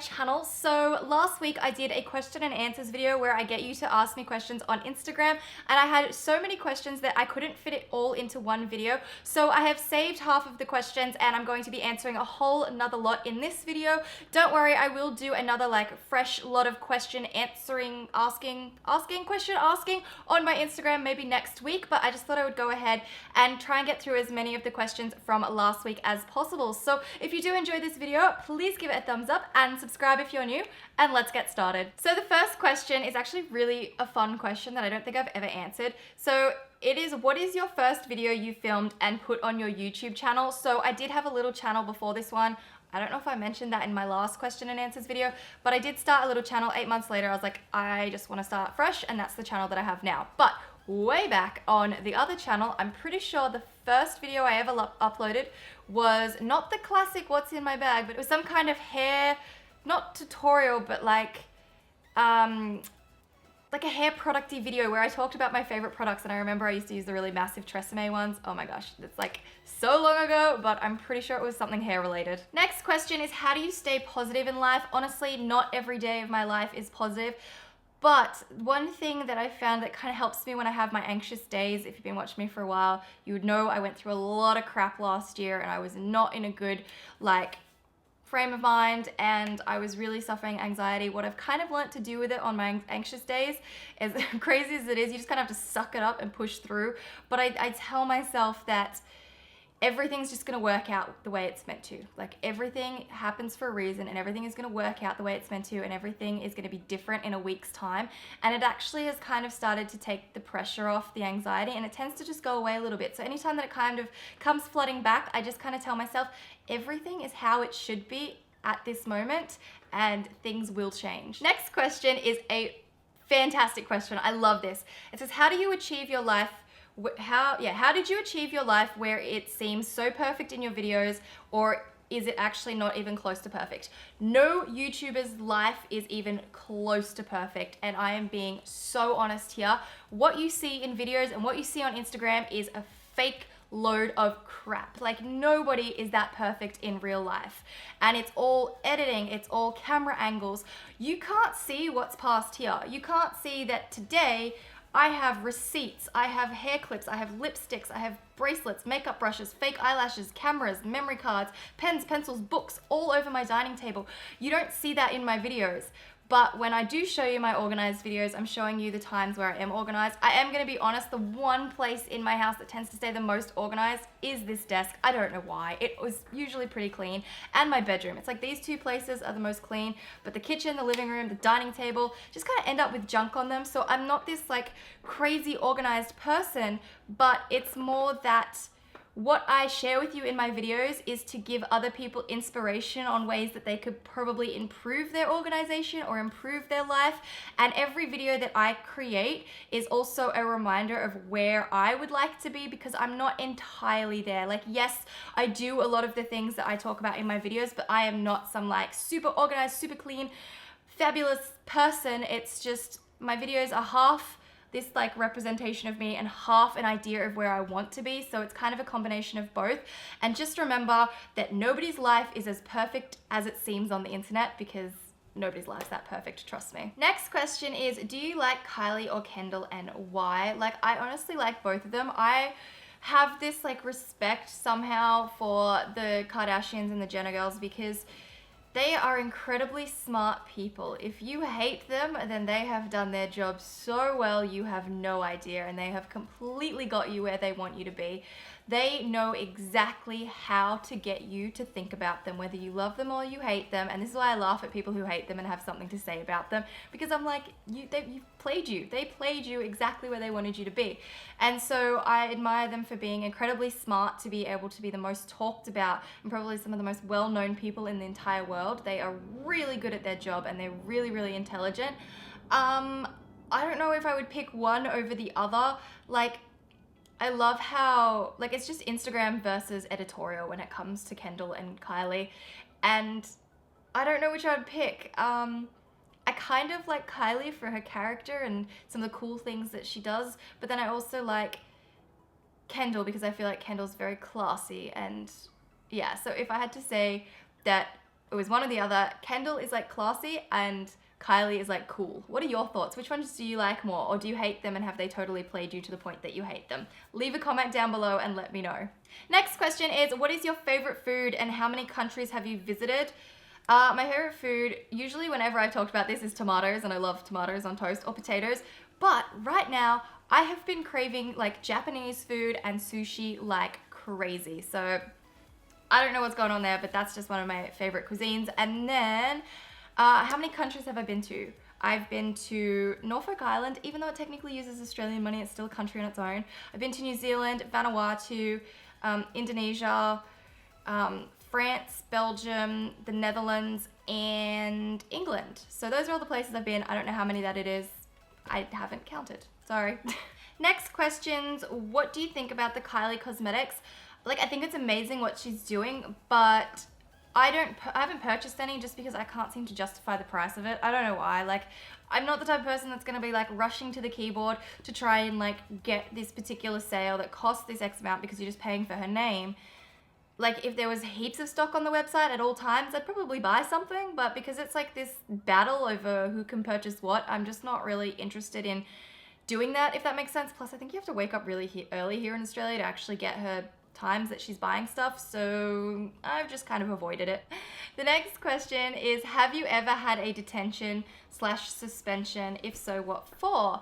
channel. So last week I did a question and answers video where I get you to ask me questions on Instagram, and I had so many questions that I couldn't fit it all into one video. So I have saved half of the questions and I'm going to be answering a whole another lot in this video. Don't worry, I will do another like fresh lot of question answering, asking on my Instagram maybe next week, but I just thought I would go ahead and try and get through as many of the questions from last week as possible. So if you do enjoy this video, please give it a thumbs up and subscribe if you're new, and let's get started. So the first question is actually really a fun question that I don't think I've ever answered. So it is, what is your first video you filmed and put on your YouTube channel? So I did have a little channel before this one. I don't know if I mentioned that in my last question and answers video, but I did start a little channel 8 months later. I was like, I just want to start fresh, and that's the channel that I have now. But way back on the other channel, I'm pretty sure the first video I ever uploaded was not the classic what's in my bag, but it was some kind of hair, not tutorial, but like a hair producty video where I talked about my favorite products, and I remember I used to use the really massive Tresemme ones. Oh my gosh, it's like so long ago, but I'm pretty sure it was something hair related. Next question is, how do you stay positive in life? Honestly, not every day of my life is positive. But one thing that I found that kind of helps me when I have my anxious days, if you've been watching me for a while, you would know I went through a lot of crap last year and I was not in a good frame of mind, and I was really suffering anxiety. What I've kind of learnt to do with it on my anxious days, as crazy as it is, you just kind of have to suck it up and push through. But I tell myself that everything's just gonna work out the way it's meant to. Like, everything happens for a reason, and everything is gonna work out the way it's meant to, and everything is gonna be different in a week's time. And it actually has kind of started to take the pressure off the anxiety, and it tends to just go away a little bit. So anytime that it kind of comes flooding back, I just kind of tell myself, everything is how it should be at this moment, and things will change. Next question is a fantastic question. I love this. It says, how do you achieve your life? How did you achieve your life where it seems so perfect in your videos, or is it actually not even close to perfect? No YouTuber's life is even close to perfect, and I am being so honest here. What you see in videos and what you see on Instagram is a fake load of crap. Like, nobody is that perfect in real life, and it's all editing, it's all camera angles. You can't see what's past here. You can't see that today I have receipts, I have hair clips, I have lipsticks, I have bracelets, makeup brushes, fake eyelashes, cameras, memory cards, pens, pencils, books, all over my dining table. You don't see that in my videos. But when I do show you my organized videos, I'm showing you the times where I am organized. I am gonna be honest, the one place in my house that tends to stay the most organized is this desk. I don't know why. It was usually pretty clean. And my bedroom. It's like these two places are the most clean, but the kitchen, the living room, the dining table just kind of end up with junk on them. So I'm not this like crazy organized person, but it's more that what I share with you in my videos is to give other people inspiration on ways that they could probably improve their organization or improve their life. And every video that I create is also a reminder of where I would like to be, because I'm not entirely there. Like, yes, I do a lot of the things that I talk about in my videos, but I am not some like super organized, super clean, fabulous person. It's just my videos are half this like representation of me and half an idea of where I want to be. So it's kind of a combination of both. And just remember that nobody's life is as perfect as it seems on the internet, because nobody's life's that perfect, trust me. Next question is, do you like Kylie or Kendall, and why? Like, I honestly like both of them. I have this like respect somehow for the Kardashians and the Jenner girls, because they are incredibly smart people. If you hate them, then they have done their job so well, you have no idea, and they have completely got you where they want you to be. They know exactly how to get you to think about them, whether you love them or you hate them. And this is why I laugh at people who hate them and have something to say about them, because I'm like, you've played you. They played you exactly where they wanted you to be. And so I admire them for being incredibly smart, to be able to be the most talked about and probably some of the most well-known people in the entire world. They are really good at their job, and they're really, really intelligent. I don't know if I would pick one over the other. Like, I love how, like, it's just Instagram versus editorial when it comes to Kendall and Kylie, and I don't know which I would pick. I kind of like Kylie for her character and some of the cool things that she does, but then I also like Kendall because I feel like Kendall's very classy, and yeah, so if I had to say that it was one or the other. Kendall is like classy and Kylie is like cool. What are your thoughts? Which ones do you like more, or do you hate them and have they totally played you to the point that you hate them? Leave a comment down below and let me know. Next question is, what is your favorite food and how many countries have you visited? My favorite food, usually whenever I've talked about this, is tomatoes, and I love tomatoes on toast or potatoes. But right now, I have been craving like Japanese food and sushi like crazy. So I don't know what's going on there, but that's just one of my favorite cuisines. And then, how many countries have I been to? I've been to Norfolk Island, even though it technically uses Australian money, it's still a country on its own. I've been to New Zealand, Vanuatu, Indonesia, France, Belgium, the Netherlands, and England. So those are all the places I've been. I don't know how many that it is. I haven't counted. Sorry. Next questions. What do you think about the Kylie Cosmetics? Like, I think it's amazing what she's doing, but I haven't purchased any just because I can't seem to justify the price of it. I don't know why. Like, I'm not the type of person that's gonna be like rushing to the keyboard to try and like get this particular sale that costs this X amount because you're just paying for her name. Like, if there was heaps of stock on the website at all times, I'd probably buy something, but because it's like this battle over who can purchase what, I'm just not really interested in doing that, if that makes sense. Plus, I think you have to wake up really early here in Australia to actually get her times that she's buying stuff, so I've just kind of avoided it. The next question is, have you ever had a detention/suspension? If so, what for?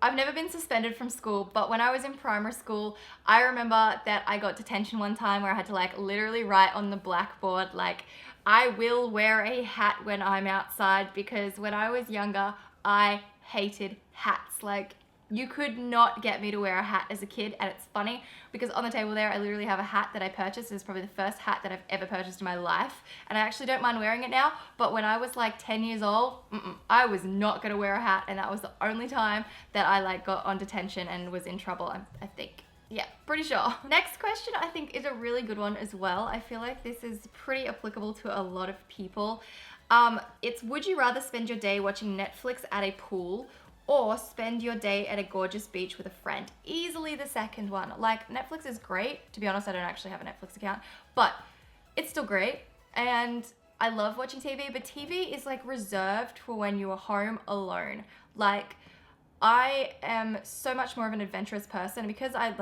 I've never been suspended from school, but when I was in primary school, I remember that I got detention one time where I had to like literally write on the blackboard, like, I will wear a hat when I'm outside, because when I was younger, I hated hats. Like, you could not get me to wear a hat as a kid, and it's funny because on the table there, I literally have a hat that I purchased. It's probably the first hat that I've ever purchased in my life, and I actually don't mind wearing it now, but when I was like 10 years old, I was not gonna wear a hat, and that was the only time that I like got on detention and was in trouble, I think. Yeah, pretty sure. Next question I think is a really good one as well. I feel like this is pretty applicable to a lot of people. It's, would you rather spend your day watching Netflix at a pool or spend your day at a gorgeous beach with a friend? Easily the second one. Like, Netflix is great. To be honest, I don't actually have a Netflix account, but it's still great. And I love watching TV, but TV is like reserved for when you are home alone. Like, I am so much more of an adventurous person because I'm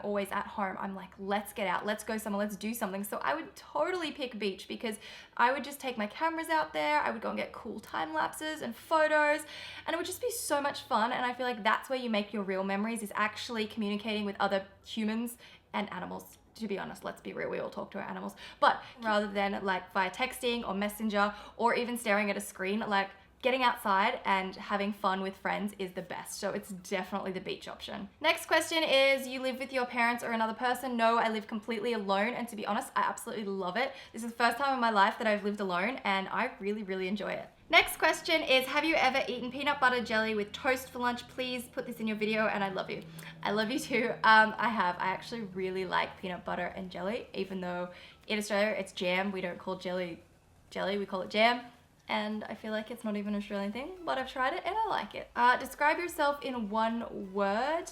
always at home. I'm like, let's get out, let's go somewhere, let's do something. So I would totally pick beach because I would just take my cameras out there. I would go and get cool time lapses and photos, and it would just be so much fun. And I feel like that's where you make your real memories, is actually communicating with other humans and animals. To be honest, let's be real, we all talk to our animals. But rather than like via texting or messenger or even staring at a screen, like, getting outside and having fun with friends is the best. So it's definitely the beach option. Next question is, you live with your parents or another person? No, I live completely alone, and to be honest, I absolutely love it. This is the first time in my life that I've lived alone, and I really, really enjoy it. Next question is, have you ever eaten peanut butter jelly with toast for lunch? Please put this in your video, and I love you. I love you too. I have. I actually really like peanut butter and jelly, even though in Australia it's jam. We don't call jelly jelly, we call it jam. And I feel like it's not even an Australian thing, but I've tried it and I like it. Describe yourself in one word,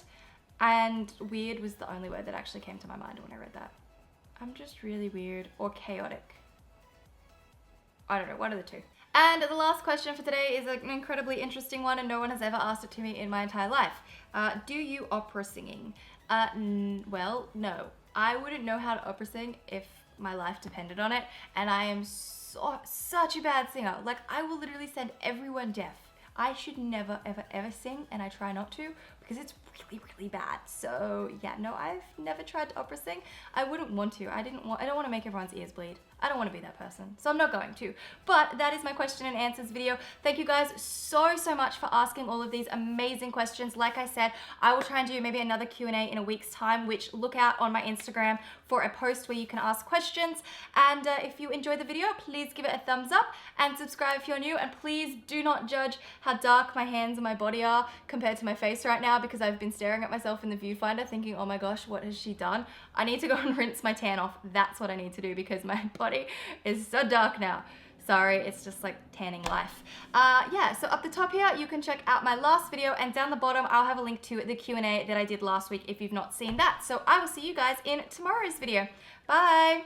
and weird was the only word that actually came to my mind when I read that. I'm just really weird, or chaotic. I don't know, one of the two. And the last question for today is an incredibly interesting one, and no one has ever asked it to me in my entire life. Do you opera singing? Well, no. I wouldn't know how to opera sing if my life depended on it, and I am such a bad singer. Like, I will literally send everyone deaf. I should never, ever, ever sing, and I try not to because it's really, really bad. So yeah, no, I've never tried to opera sing. I wouldn't want to. I don't want to make everyone's ears bleed. I don't want to be that person, so I'm not going to. But that is my question and answers video. Thank you guys so much for asking all of these amazing questions. Like I said, I will try and do maybe another Q&A in a week's time, which look out on my Instagram for a post where you can ask questions. And if you enjoyed the video, please give it a thumbs up and subscribe if you're new. And please do not judge how dark my hands and my body are compared to my face right now, because I've been staring at myself in the viewfinder thinking, oh my gosh, what has she done? I need to go and rinse my tan off. That's what I need to do because my body is so dark now. Sorry, it's just like tanning life. Yeah, so up the top here, you can check out my last video, and down the bottom, I'll have a link to the Q&A that I did last week if you've not seen that. So I will see you guys in tomorrow's video. Bye.